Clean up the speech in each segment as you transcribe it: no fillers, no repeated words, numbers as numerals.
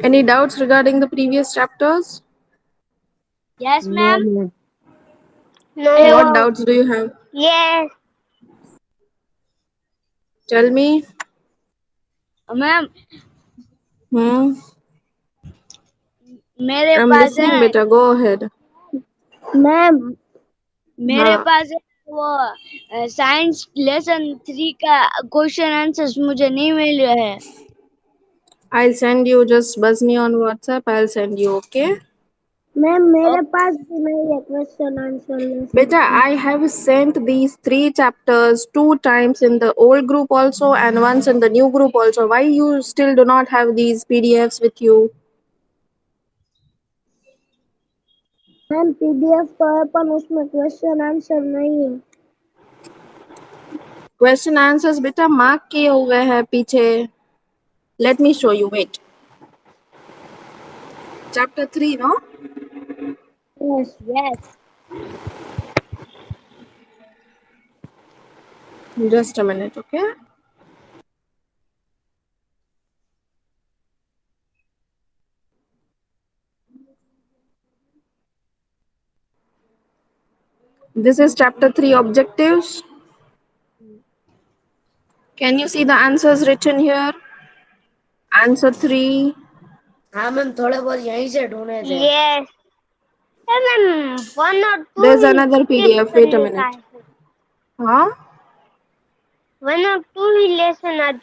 Any doubts regarding the previous chapters? Yes, No, ma'am. ma'am. What No. doubts do you have? Yes. Tell me. Ma'am Hmm. मेरे I'm पास है listening, beta. Go ahead. Ma'am मेरे हाँ. पास है वो science lesson 3 का question answers मुझे नहीं मिल रहा है. I'll send you. Just buzz me on WhatsApp. I'll send you. Okay. Ma'am मेरे Okay, पास भी नहीं है question answer lesson Beta, three. I have sent these 3 chapters 2 times in the old group also and once in the new group also. Why you still do not have these PDFs with you? Ma'am PDF तो है पर उसमें question answer नहीं है. Question answers beta mark किए हुए हैं पीछे. Let me show you. Wait. Chapter 3, no? Yes. yes. Just a minute, okay? This is chapter 3 objectives. Can you see the answers written here? Answer 3. हाँ ma'am, थोड़े बहुत यहीं से ढूंढे थे. यस. मैम 1 और 2 There's he another skip PDF. Wait a करने का minute. है. Huh? 1 और 2 ही लेसन आज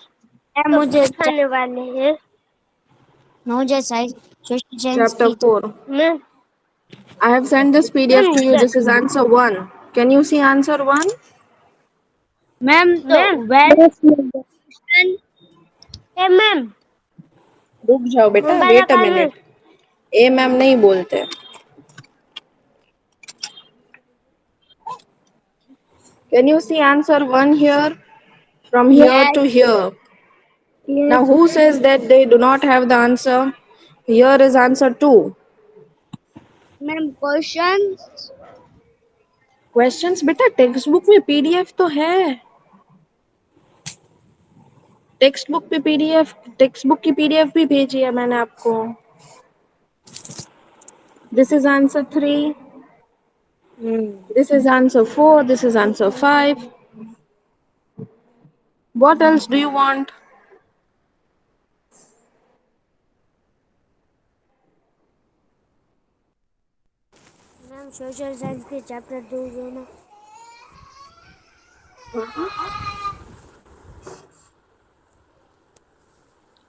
मैम तो मुझे उठाने वाले हैं. मुझे सोशल साइंस Chapter की 4. Ma'am I have sent this PDF to you. Ma'am This is answer 1. Can you see answer 1? Ma'am तो ma'am when yes question ma'am रुक जाओ बेटा. मोबाइल Wait a लगा लो. minute. ए मैम नहीं बोलते. Can you see answer 1 here? From here yes to here. Now yes. who says that they do not have the answer? Here is answer 2. Ma'am question Questions बेटा text book में PDF तो है. Text book पे PDF, text book की PDF भी भेजी है मैंने आपको. This is answer 3. This is answer 4. This is answer 5. What else do you want? Ma'am social science के चैप्टर 2 जो ना.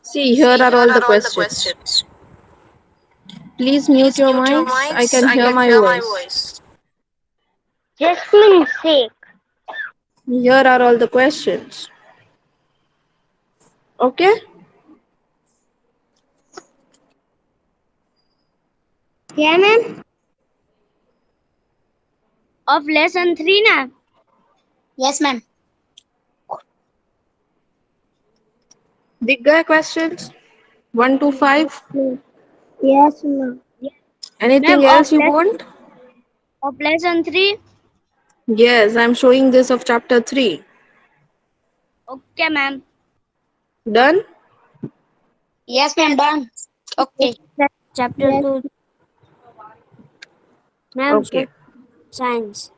See, here are all the questions. Please mute your mics. I can hear my voice. Jasmin Shaikh. Here are all the questions. Okay? क्या ma'am? Of lesson 3 ना. Yes ma'am. दिख गए questions? 1 to 5? Yes ma'am. Ma'am Anything else you want? Of lesson 3. Yes, I'm showing this of chapter 3. Okay ma'am. Done? Yes ma'am, done. Okay. Chapter yes 2 ma'am Okay. Science.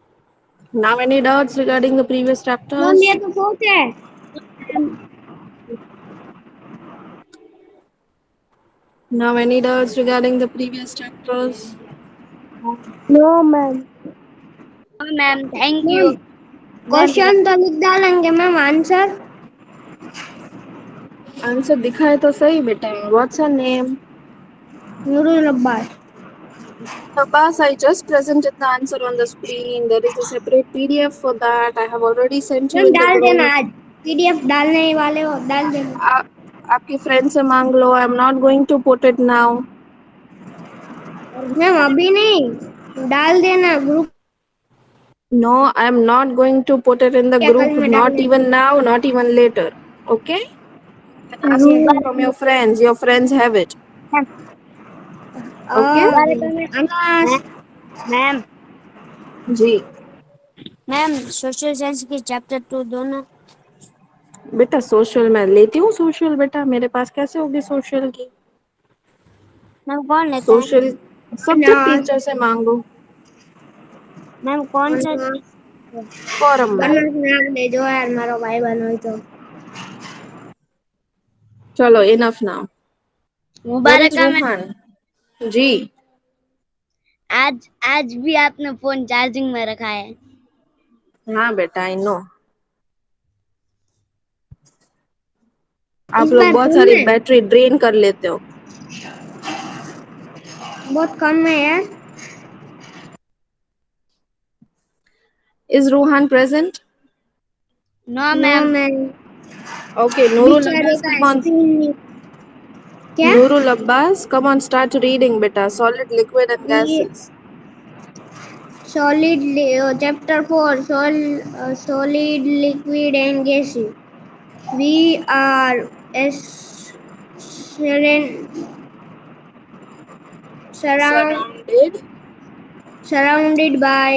Now any doubts regarding the previous ma'am ये chapters? तो fourth है. Now any doubts regarding the previous chapters? No ma'am. Ma'am thank you. Ma'am question तो लिख डालेंगे ma'am answer. Answer दिखा है तो सही बेटा. What's her name? Nurul Abbas. Abbas, I just presented the answer on the screen. There is a separate PDF for that. I have already sent you ma'am in the डाल देना group. आज. PDF डालने ही वाले हो डाल देना. आपके फ्रेंड से मांग लो. I'm not going to put it now. Ma'am अभी नहीं डाल देना group No, I'm not going to put it in the या कल group. में डाल Not देना. even now, not even later. Okay? You can ask it from your friends. Your friends have it. Okay? Anas. Ma'am ji. Ma'am social science के chapter 2 दोनों. बेटा social मैं लेती हूँ सोशल बेटा. मेरे पास कैसे होगी सोशल की? मैम कौन लेता है? सोशल सब्जेक्ट अनाज टीचर से मांगो, मैम कौन सा? फोरम में। अनाज नाम दे जो यार मारो भाई बनो तो चलो enough now. Where is Mubarak ma'am, Rohan? जी। आज भी आपने फोन चार्जिंग में रखा है। हाँ बेटा, आई नो। आप इस लोग बार बहुत कम सारी है, बैटरी ड्रेन कर लेते हो। बहुत कम है यार। Is Rohan present? No no ma'am. Ma'am, Okay, Nurul बेचारे Abbas, का come on. स्क्रीन क्या Nurul Abbas, come on, start reading, beta. Solid, liquid, and ये gases. solid chapter 4 solid liquid and gases. We are surround, surround, Surrounded. surrounded by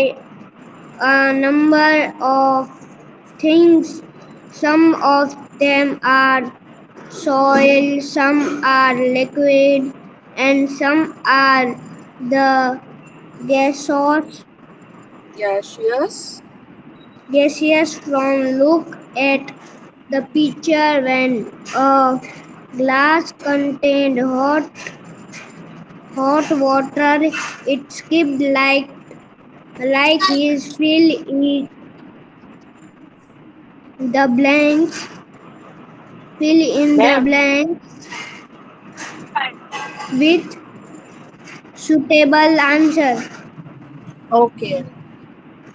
a number of things. Some of them are soil, some are liquid, and some are the gaseous. Gaseous. Gaseous from look at the picture when a glass contained hot water, it skipped like is fill in the blanks. Fill in the blanks with suitable answer. Okay.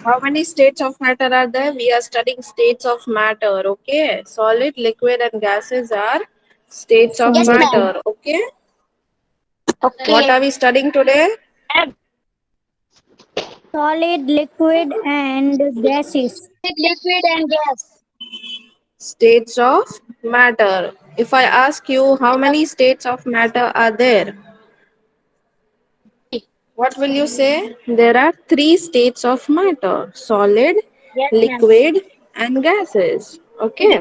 How many states of matter are there? We are studying states of matter. Okay. Solid, liquid, and gases are states of Yes, Solid. ma'am. matter. Okay. What Okay. are we studying today? Solid, liquid, and gases. Liquid and gas. States of matter. If I ask you how many states of matter are there, what will you say? There are three states of matter: solid, Yes, ma'am. liquid, and gases. Okay.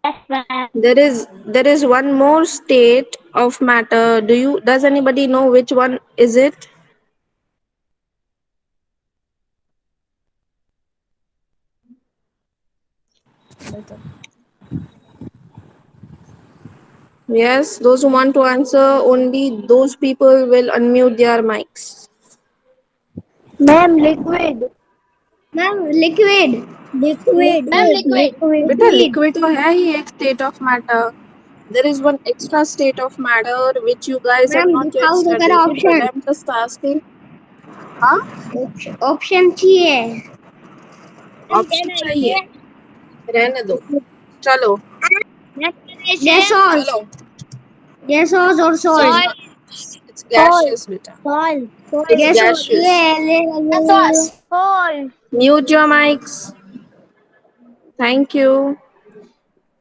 Yes, ma'am. There is one more state of matter. Does anybody know which one is it? Yes, those who want to answer, only those people will unmute their mics. Ma'am, liquid. Ma'am, liquid. Liquid. Ma'am, Liquid. liquid. Liquid. बेटा Liquid. Liquid तो है ही एक state of matter. There is one extra state of matter which you guys have Ma'am, not yet दिखाओ तो करा studied, but option. I'm just asking. हाँ, option चाहिए. Ma'am, option can I चाहिए, say? रहने दो. चलो, Ma'am, can I say? गैसोस. चलो. गैसोस और No, it's salt. Soil. not. It's Salt. gaseous, beta. Salt. It's गैसोस gaseous. ये ले Sauce. Soil. Mute your mics. Thank you.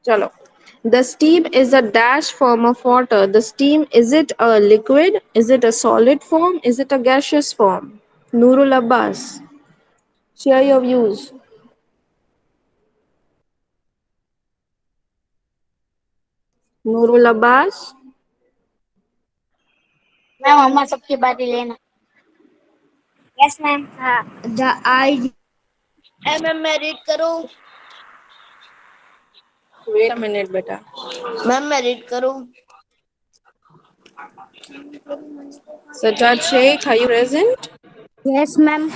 Chalo. The steam is a dash form of water. The steam, is it a liquid? Is it a solid form? Is it a gaseous form? Nurul Abbas, share your views. Nurul Abbas, ma'am अम्मा सबकी बारी लेना. Yes, ma'am. The I ma'am मैं read करूँ. wait a minute, beta. Ma'am मैं read करूँ. Sajjad Sheikh, are you present? Yes, ma'am.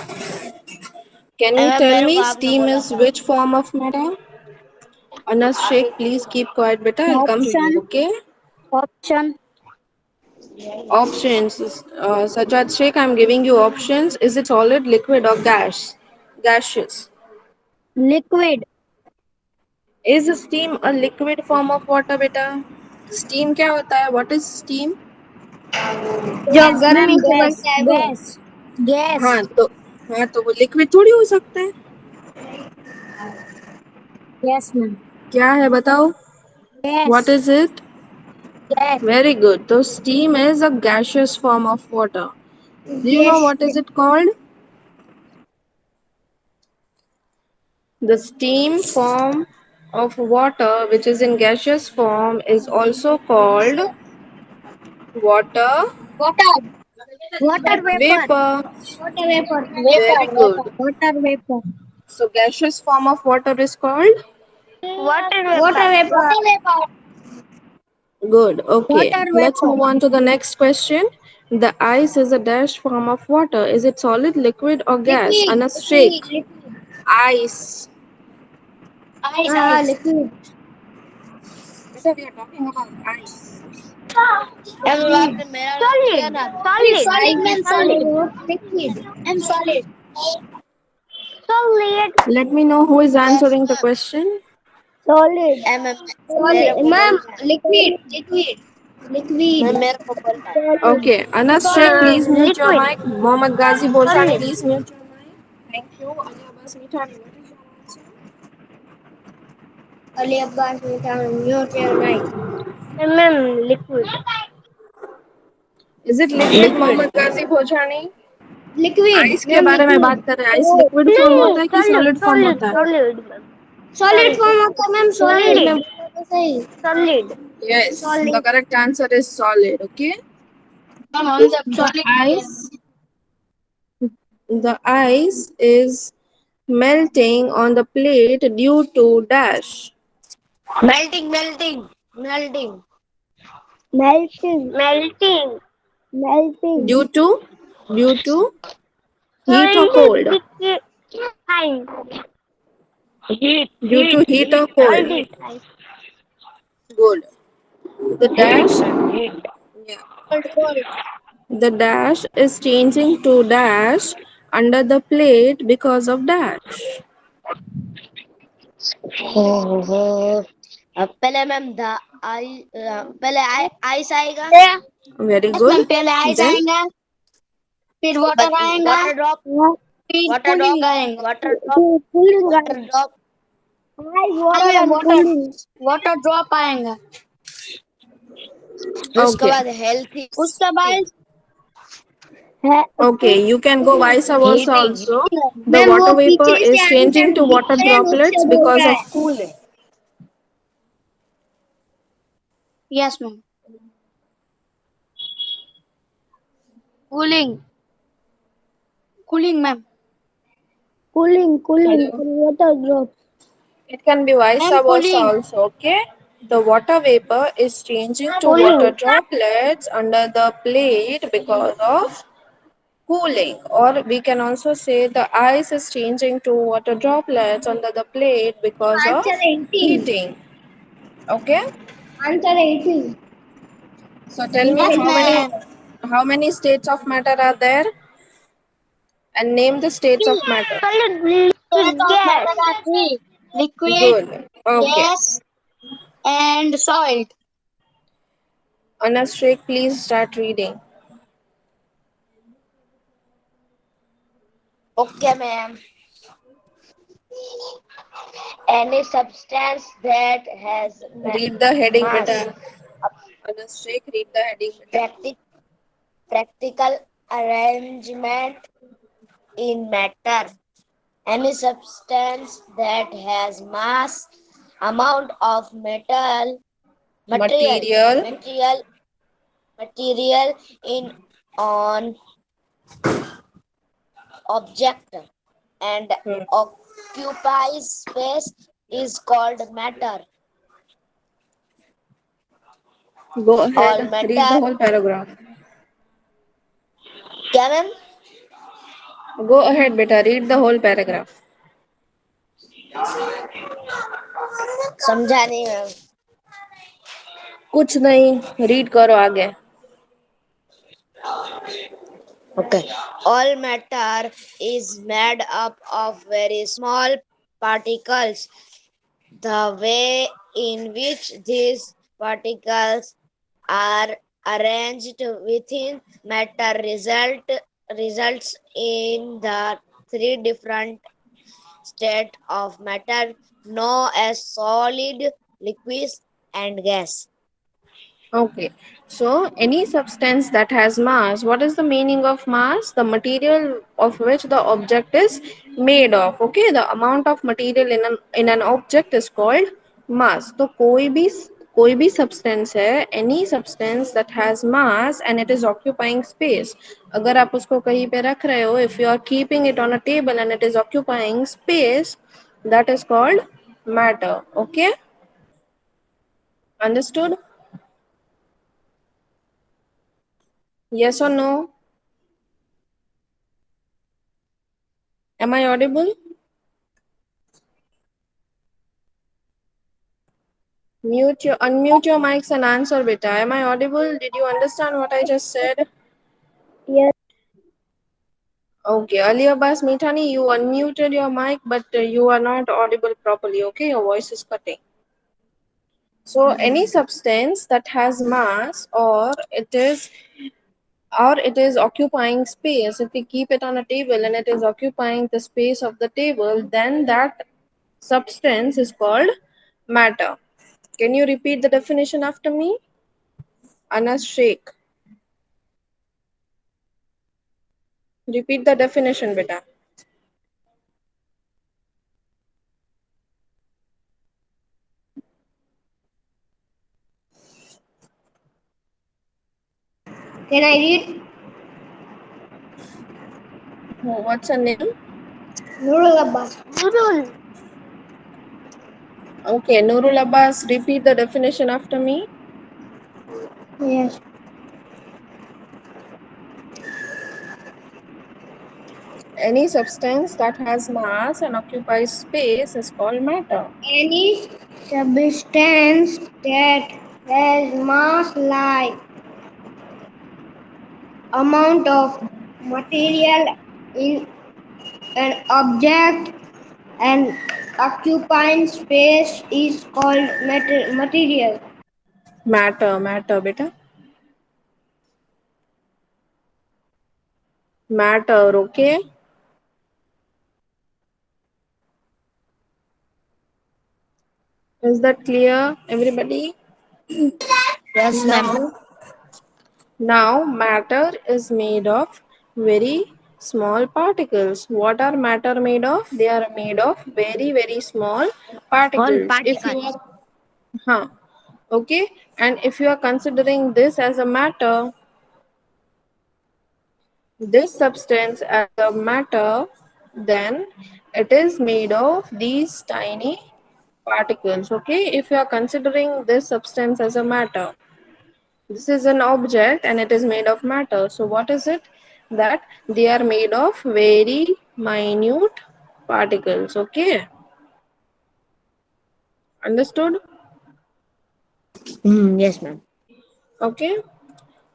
Can you ma'am tell मेरे को me आपने steam बोला is था. which form of matter? Anas Sheikh, please keep quiet, beta. I'll come to you, Option. okay? Option. Options. Sajjad Sheikh, I'm giving you options. Is it solid, liquid, or gaseous? Liquid. Is steam a liquid form of water, beta? Steam क्या होता है? What is steam? जो Gas, गर्मी ma'am. से Gas. बनता है वो. Gas. Gas. हाँ तो हाँ तो वो लिक्विड थोड़ी हो सकता है. Yes, ma'am. क्या है बताओ? What Gas. is it? Gas. Very good. So steam is a gaseous form of water. Do you know gas. what is it called? The steam form of water, which is in gaseous form, is also called Water Water vapor. vapor. Water vapor. Very good. Water vapor. So gaseous form of water is called? Water Water vapor. vapor. Good. Okay. Water Let's vapor. move on to the next question. The ice is a dash form of water. Is it solid, liquid, or gas? Liquid. Anas Sheikh. Liquid. Ice. Ice. Liquid. Beta, we are talking about ice. Liquid. Solid. Solid. Solid means solid. Solid. What liquid? And solid. Solid. Let me know who is answering the question. Solid. Solid. Ma'am, liquid. Liquid. Liquid. Solid. Okay. Anas Sheikh, please mute your Liquid. mic. Mohammad Ghazi Bolshani, Solid. please mute your mic. Thank you. Ali Abbas Mithani, what is your answer? Ali Abbas mute your mic. Liquid. Is it liquid, Liquid. Mohammad Ghazi Bolshani? Liquid. Ice के Ma'am, बारे में liquid. बात कर रहे हैं. Ice liquid form नहीं होता है कि solid. Solid form Solid. होता है? Solid. Solid form होता है मैम solid. मैं बोला तो सही. Solid. Yes, Solid. the correct answer is solid. Okay. The ice, the ice is melting on the plate due to dash. Melting. Melting. Melting. Melting. Melting. Melting. Due to heat or Solid. cold. Fine. Heat. Due to heat or cold. Solid. Good. The dash, Heat. yeah. The dash is changing to dash under the plate because of dash. पहले ma'am पहले ice आएगा. Very good. पहले ice Then आएगा. फिर water आएगा. Water drop. फिर cooling आएगा. Water drop. Cooling. Water drop. Ice, water and cooling. Water drop आएगा. उसके okay. बाद हेल्थी. उसके बाद Okay, you can go vice versa also. The ma'am वो water vapor पीछे से is changing to water answer droplets उससे बोल because रहा of है. cooling. Yes ma'am. Cooling. Cooling ma'am. Cooling. Hello. Water drops. It can be vice ma'am versa cooling. also, okay? The water vapor is changing to cooling. water droplets under the plate because of cooling. Or we can also say the ice is changing to water droplets under the plate because of Answer 18. heating. Okay? Answer 18. So tell me Yes, ma'am. how many states of matter are there? And name the states of matter. Solid, liquid, gas. Liquid, Good. Okay. gas, and solid. Anas Sheikh, please start reading. Okay, ma'am. Any substance that has Read the heading, mass, beta. Anas Sheikh, read the heading, beta. practical arrangement in matter. Any substance that has mass, amount of Material. material in on object and occupies space is called matter. Go All ahead. Read the matter. whole paragraph. क्या ma'am? Go ahead, beta. Read the whole paragraph. समझा नहीं ma'am. कुछ नहीं. Read करो आगे. Okay. All matter is made up of very small particles. The way in which these particles are arranged within matter results in the three different states of matter known as solid, liquid, and gas. Okay. So, any substance that has mass, what is the meaning of mass? The material of which the object is made of. Okay. The amount of material in an object is called mass. तो कोई भी substance है, any substance that has mass and it is occupying space, अगर आप उसको कहीं पे रख रहे हो, if you are keeping it on a table and it is occupying space, that is called matter. Okay, understood? Yes or no? Am I audible? Unmute your mics and answer, beta. Am I audible? Did you understand what I just said? Yes. Okay, earlier Bas Mithani, you unmuted your mic, but you are not audible properly. Okay, your voice is cutting. So any substance that has mass or it is occupying space, if we keep it on a table and it is occupying the space of the table, then that substance is called matter. Can you repeat the definition after me? Anas Sheikh. Repeat the definition, beta. Can I read? What's her name? Nurul Abbas. Nurul. Okay, Nurul Abbas, repeat the definition after me. Yes. Any substance that has mass and occupies space is called matter. Any substance that has mass like amount of material in an object and occupying space is called material. Matter, beta. Matter, okay? Is that clear, everybody? Yes, ma'am. Now, matter is made of very small particles. What are matter made of? They are made of very, very small All particles. If you particles. are, huh, okay, and if you are considering this as a matter, this substance as a matter, then it is made of these tiny particles. Okay, if you are considering this substance as a matter, this is an object and it is made of matter. So what is it? That they are made of very minute particles. Okay, understood? Yes, ma'am. Okay,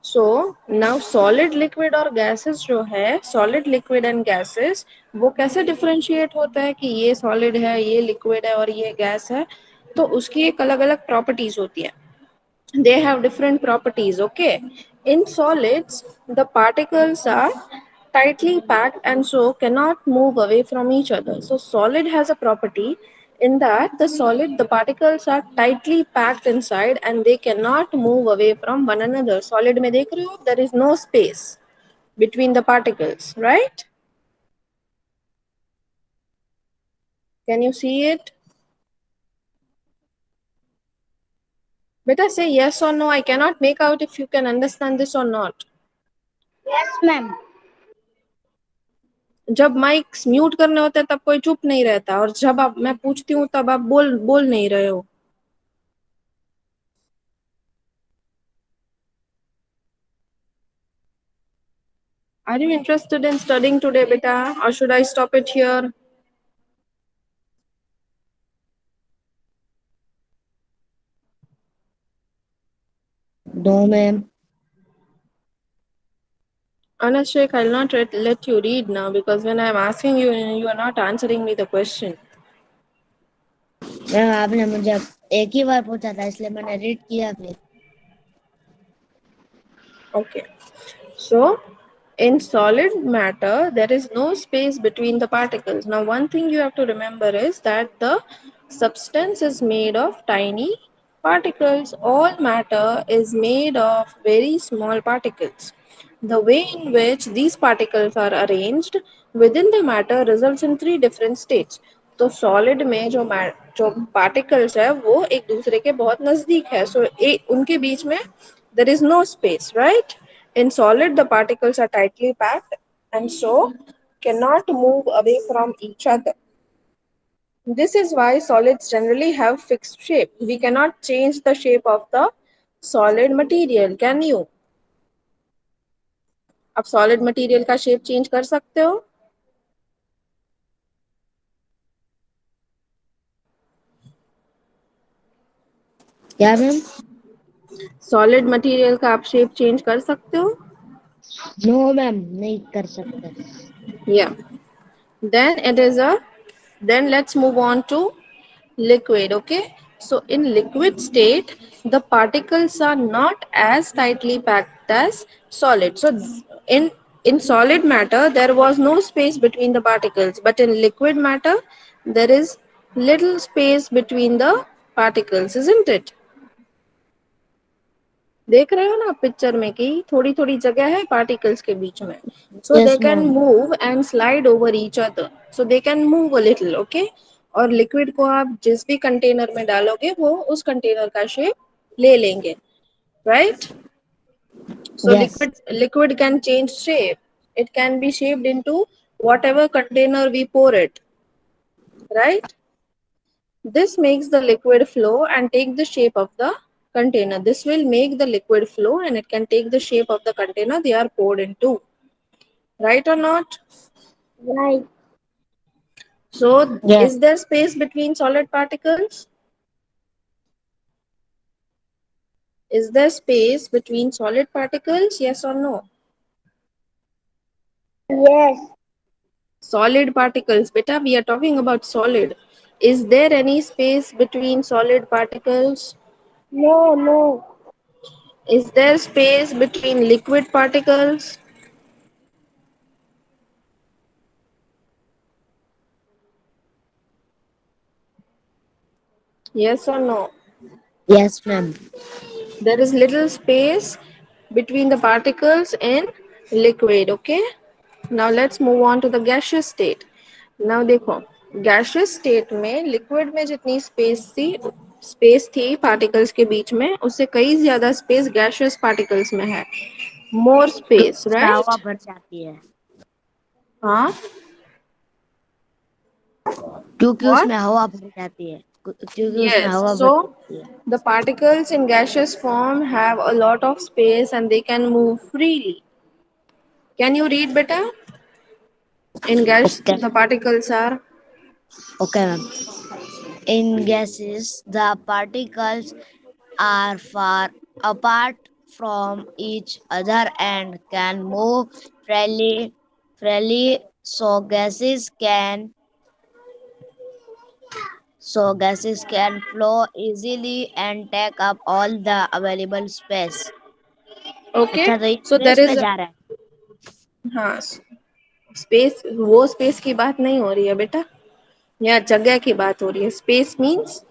so now solid, liquid और gases जो है, solid, liquid and gases, वो कैसे differentiate होता है कि ये solid है, ये liquid है और ये gas है? तो उसकी एक अलग अलग properties होती है. They have different properties. Okay, in solids the particles are tightly packed and so cannot move away from each other. So solid has a property in that the particles are tightly packed inside and they cannot move away from one another. Solid में देख रहे हो, there is no space between the particles, right? Can you see it? Better say yes or no. I cannot make out if you can understand this or not. Yes, ma'am. जब mics mute करने होते हैं तब कोई चुप नहीं रहता, और जब आप मैं पूछती हूँ तब आप बोल नहीं रहे हो. Are you interested in studying today, beta, or should I stop it here? No, ma'am. Anas Sheikh, I'll not let you read now because when I'm asking you, you are not answering me the question. Ma'am आपने मुझे एक ही बार पूछा था इसलिए मैंने read किया फिर. Okay. So, in solid matter, there is no space between the particles. Now, one thing you have to remember is that the substance is made of tiny particles. All matter is made of very small particles. The way in which these particles are arranged within the matter results in three different states. तो solid में जो particles है वो एक दूसरे के बहुत नजदीक है, सो उनके बीच में there is no space, right? In solid the particles are tightly packed and so cannot move away from each other. This is why solids generally have fixed shape. We cannot change the shape of the solid material, can you? आप solid material का shape change कर सकते हो? क्या ma'am? Solid material का आप shape change कर सकते हो? नो मैम, नहीं कर सकते. Yeah. Then it is a, then let's move on to liquid. Okay, so in liquid state the particles are not as tightly packed as solid. So in solid matter there was no space between the particles, but in liquid matter there is little space between the particles, isn't it? देख रहे हो ना picture में कि थोड़ी थोड़ी जगह है पार्टिकल्स के बीच में, so they yes can ma'am. Move and slide over each other, so they can move a little, okay. और लिक्विड को आप जिस भी कंटेनर में डालोगे वो उस कंटेनर का शेप ले लेंगे, right? So yes. liquid can change shape. It can be shaped into whatever container we pour it, right? This makes the liquid flow and take the shape of the container. This will make the liquid flow and it can take the shape of the container they are poured into. Right or not? Right. So, Yes. is there space between solid particles? Is there space between solid particles? Yes or no? Yes. Solid particles. Beta, we are talking about solid. Is there any space between solid particles? No, no. Is there space between liquid particles? Yes or no? Yes ma'am. There is little space between the particles in liquid. Okay, now let's move on to the gaseous state. Now देखो, gaseous state में liquid में जितनी space थी particles के बीच में, उससे कई ज्यादा space gaseous particles में है. More space, उसमें हवा right? भर जाती है, हाँ. क्योंकि What? उसमें हवा भर जाती है, क्योंकि उसमें Yes. हवा भर So जाती है. the particles in gaseous form have a lot of space and they can move freely. Can you read better? In gas, okay. the particles are. Okay ma'am. In gases, the particles are far apart from each other and can move freely. So gases can flow easily and take up all the available space. Okay, अच्छा, तो ये so there space is में a, जा रहा है. हाँ, space, वो space की बात नहीं हो रही है बेटा, यहाँ जगह की बात हो रही है. Space means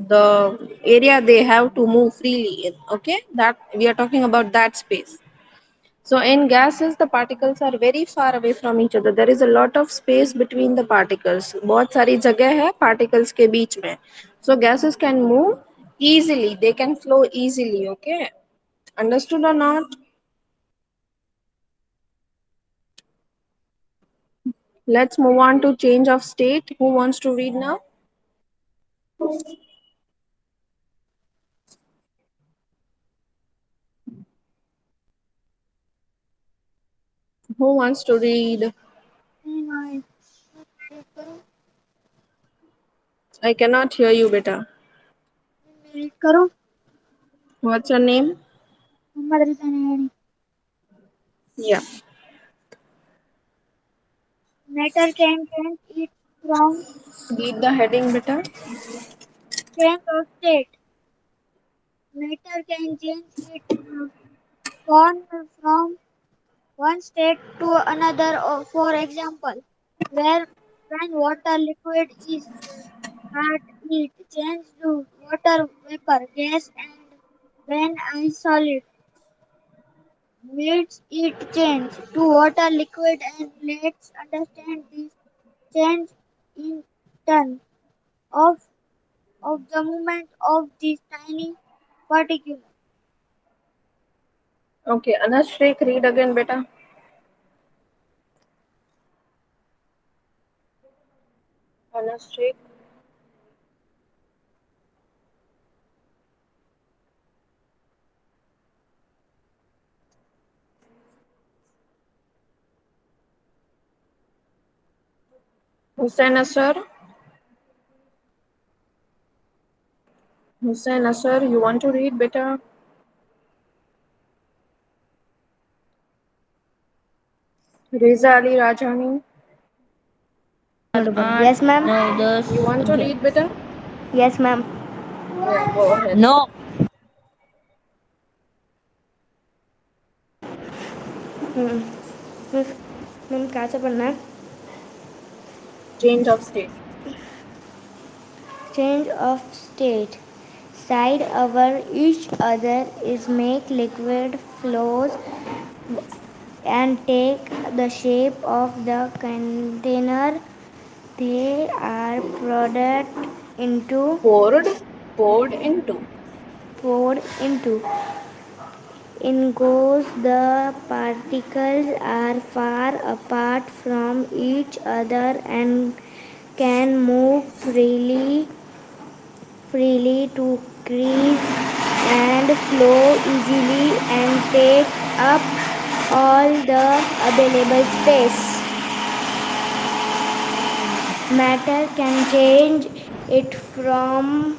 the area they have to move freely in. Okay, that we are talking about that space. So in gases the particles are very far away from each other. There is a lot of space between the particles. बहुत सारी जगह है particles के बीच में. So gases can move easily. They can flow easily. Okay, understood or not? Let's move on to change of state. Who wants to read now? Who wants to read? I cannot hear you, beta. Read करो. What's your name? Mohammed Rizwan Nairi. Yeah. Matter can change its from Read the heading, beta. change of state. Matter can change its form from one state to another. For example, where when water liquid is hot, it changes to water vapor, gas, and when ice solid, makes it change to water liquid. And let's understand this change in pattern of the movement of these tiny particles. Okay, Anashrik, read again, beta. Anashrik. Hussein Asar. Hussein Asar, you want to read, beta? Reza Ali Rajani, Yes, ma'am. you want to read, beta? Yes, ma'am. Yeah, go ahead. No. Ma'am कहाँ से पढ़ना है? Change of state. Change of state. Side over each other is make liquid flows and take the shape of the container they are into Poured, poured into. poured into. In goes the particles are far apart from each other and can move freely to crease and flow easily and take up all the available space. Matter can change it from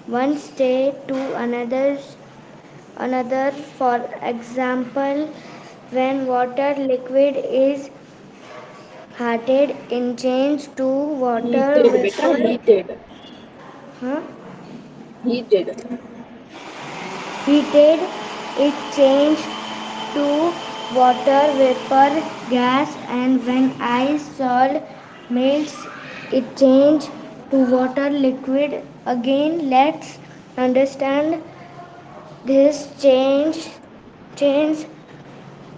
one state to another. For example, when water liquid is heated in change to water Heated, beta, vapor. heated. Huh? Heated. Heated, it changed to water vapor gas, and when ice salt melts it changes to water liquid again. Let's understand this change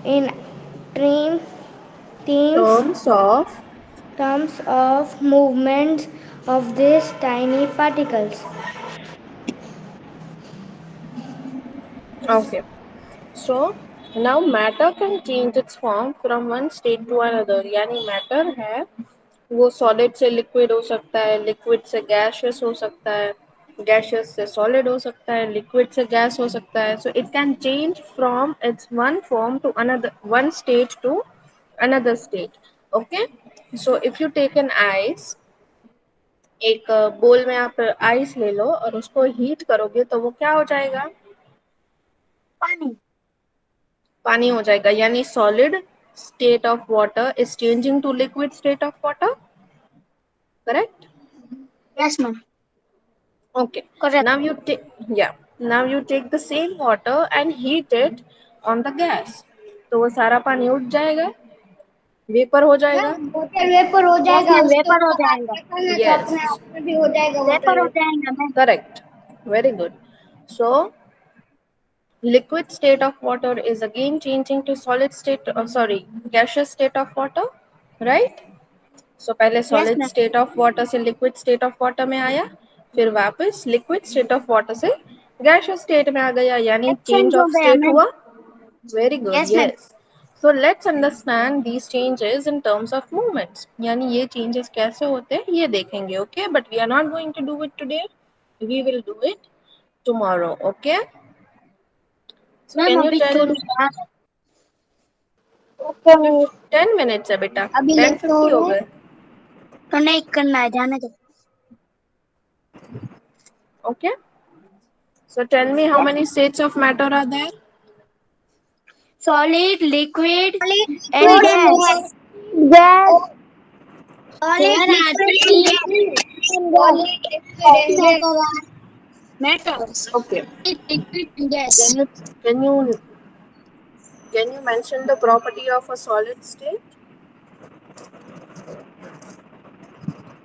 in trim themes Terms of. terms of movements of these tiny particles. Okay. So now matter can change its form from one state to another. यानी matter है वो solid से liquid हो सकता है, liquid से gaseous हो सकता है, gaseous से solid हो सकता है, liquid से gas हो सकता है. So it can change from its one form to another, one state to another state. Okay. So if you take an ice, एक बोल में आप आइस ले लो और उसको हीट करोगे तो वो क्या हो जाएगा? पानी. पानी हो जाएगा. यानी solid state of water is changing to liquid state of water. Correct? Yes, ma'am. Okay. Correct. Now you take, yeah. Now you take the same water and heat it on the gas. तो वो सारा पानी उठ जाएगा, vapour हो ma'am जाएगा. Water vapour हो yes जाएगा, मैम, उसके वेपर हो ऊपर आप जाएगा। रखोगे तो Yes. अपने आप में भी हो जाएगा वाटर वेपर हो वेपर. जाएगा ma'am. Correct. Very good. So liquid state of water is again changing to solid state, sorry, gaseous state of water, right? So पहले yes solid ma'am. state of water से liquid state of water में आया, फिर वापस liquid state of water से gaseous state में आ गया, यानी एक्सचेंज change हो of गया state मैम। हुआ. Very good, yes ma'am. yes. So let's understand these changes in terms of movements. यानी ये changes कैसे होते हैं ये देखेंगे, okay? But we are not going to do it today. We will do it tomorrow, okay? So ma'am can you अभी tell थोड़ी बात, ओके मैम. 10 minutes है बेटा, अभी लेट हो 10:50 हो रहे हैं, गए. तो नहीं करना है, जाने दो। Okay. So tell me how many states of matter are there? Solid, liquid and Liquid gas. gas. Gas. Solid, there are liquid and three gas. Solid, liquid and gas. Matters, Okay. Liquid and gas. Can you can you can you mention the property of a solid state?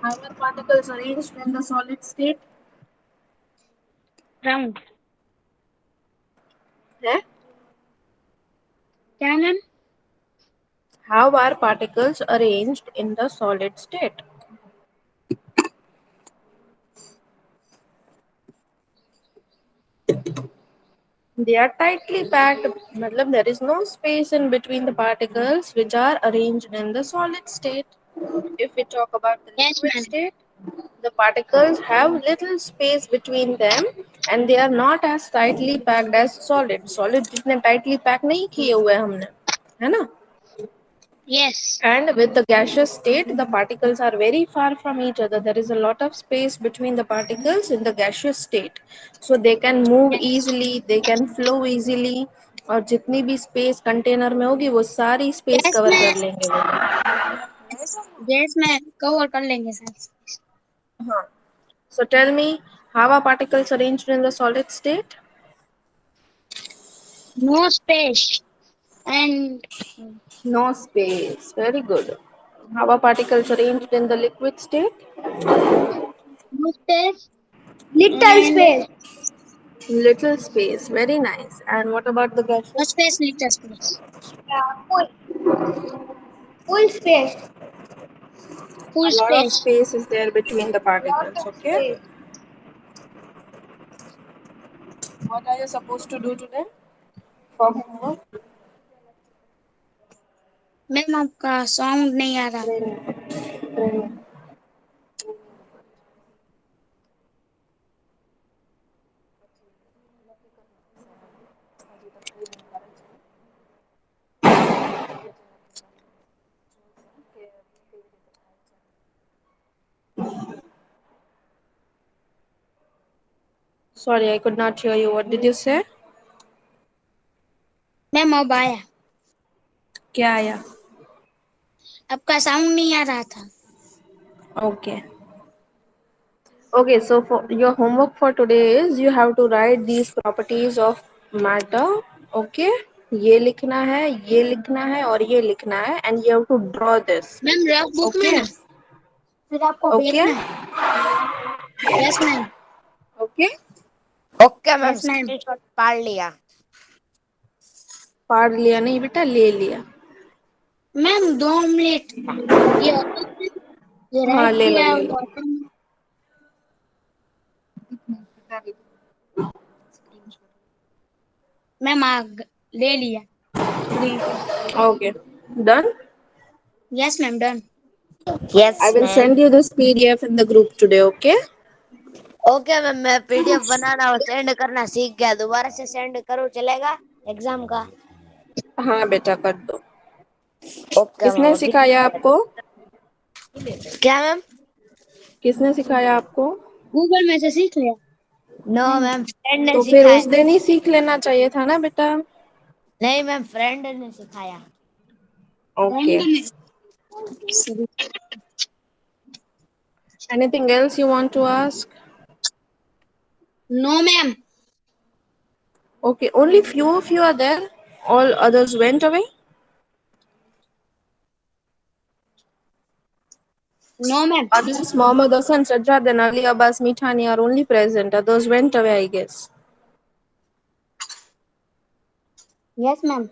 How are particles arranged in the solid state? Round, है? क्या ma'am? How are particles arranged in the solid state? They are tightly packed, matlab there is no space in between the particles which are arranged in the solid state. If we talk about the Yes, liquid ma'am. state, the particles have little space between them and they are not as tightly packed as solid. Solid जितने tightly packed नहीं किए हुए हमने, है ना? Yes. And with the gaseous state, the particles are very far from each other. There is a lot of space between the particles in the gaseous state. So they can move Yes. easily, they can flow easily. और जितनी भी space container में होगी वो सारी space Yes, cover कर ma'am. लेंगे वो. Yes, ma'am. Cover कर लेंगे सर. हाँ. So tell me, how are particles arranged in the solid state? No space and No space. Very good. How are particles arranged in the liquid state? no space Little and space. Little space. Very nice. And what about the no gaseous state? space, little space. Full. Full space. Full A lot of space. space is there between the Lot particles. of Okay. space. What are you supposed to do today for homework? Ma'am आपका sound नहीं आ रहा. Training. Sorry, I could not hear you. What did you say? Ma'am अब आया. क्या आया? आपका sound नहीं आ रहा था. Okay. Okay, so for your homework for today is you have to write these properties of matter. Okay. ये लिखना है, ये लिखना है और ये लिखना है and you have to draw this. Ma'am rough book में Okay. ना. फिर आपको Okay. लिखना है. Yes ma'am. Okay. Okay ma'am, yes ma'am. Screenshot पाड़ लिया. पढ़ लिया नहीं बेटा, ले लिया. Ma'am 2 minute. ये ये हाँ राइट ले लो किया ले लो. हुआ था. मैम ले लिया. Okay. Done? Yes ma'am done. Yes I will ma'am. send you this PDF in the group today, okay? Okay ma'am, मैं पीडीएफ बनाना और सेंड करना सीख गया. दोबारा से सेंड करूँ चलेगा एग्जाम का? हाँ बेटा कर दो. Okay ma'am. किसने अभी सिखाया आपको? क्या मैम? किसने सिखाया आपको? गूगल में से सीख लिया. नो मैम, फ्रेंड ने तो फिर सिखाया. उस दिन ही सीख लेना चाहिए था ना बेटा. नहीं मैम, फ्रेंड ने सिखाया. Okay. Anything else you want to ask? No ma'am. Okay, only few of you are there. All others went away. No ma'am. Others, Mohammed Hassan, Sajjad and Ali Abbas Mithani are only present. Others went away, I guess. Yes ma'am.